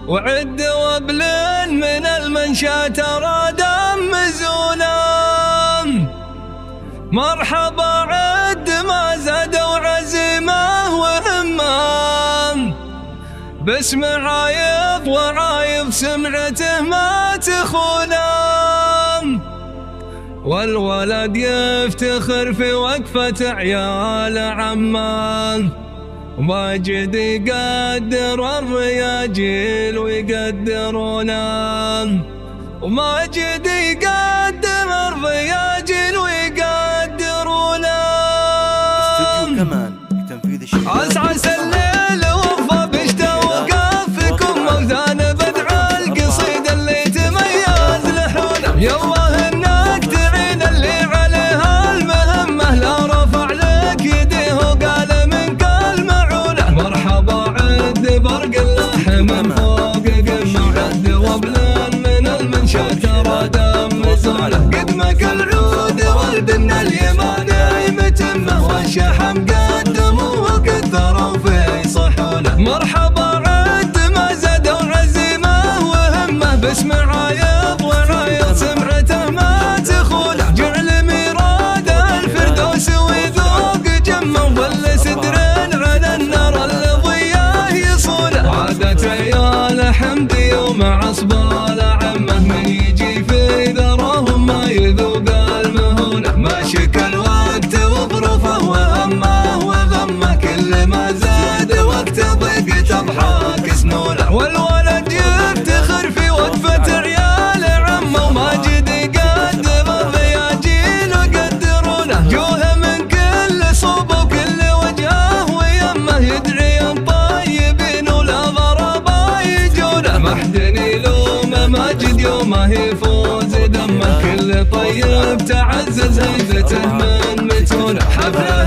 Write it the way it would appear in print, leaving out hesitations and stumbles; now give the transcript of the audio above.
وعد وبل من المنشا ترى دم زولام. مرحبا عد ما زادوا عزيمه وهمام، باسم عايض وعايض سمعته ما تخونام. والولد يفتخر في وقفة عيال عمان، واجد يقدر الرياجيل ويقدرونه، وماجد يقدر الرياجيل ويقدرونه. استوديو كمان لتنفيذ الشيء. عسعس الليل وفى باشتوقف فيكم موزان بدع القصيد اللي تميز لحونه. يالله انك تعين اللي عليها المهمه، لا رفع لك يديه وقال منك المعونه. مرحبا عد برق اللح من فوق قمه، عد وبلان من المنشا ترى دم زوله. قدمك العود والبن اليماني متمه، والشحم قدمه وكثروا في صحونه. مرحبا عد ما زادوا عزيمه وهمه، باسم عايض وعايض سمعته ما تخونه. جعل ميراد الفردوس وذوق جمه، وظل سدر على النار اللي ضياه يصونه. عادت عيال حمدي ومع اصبال عمه، من يجي في ذرهم ما يذوق المهونه. ما شكى الوقت وظروفه وهمه وغمه، كل ما زاد وقت ضيقت اضحاك سنونه. والولد يفتخر في وقفة عيال عمه، وماجد يقدر الرياجيل ويقدرونه. جوه من كل صوب وكل وجهه ويمه، يدعي الطيبين ولا ضربا يجونه. ما حد يلومه ماجد يومه يفوز دمه، كل طيب تعزز هيبته من متونه. حفله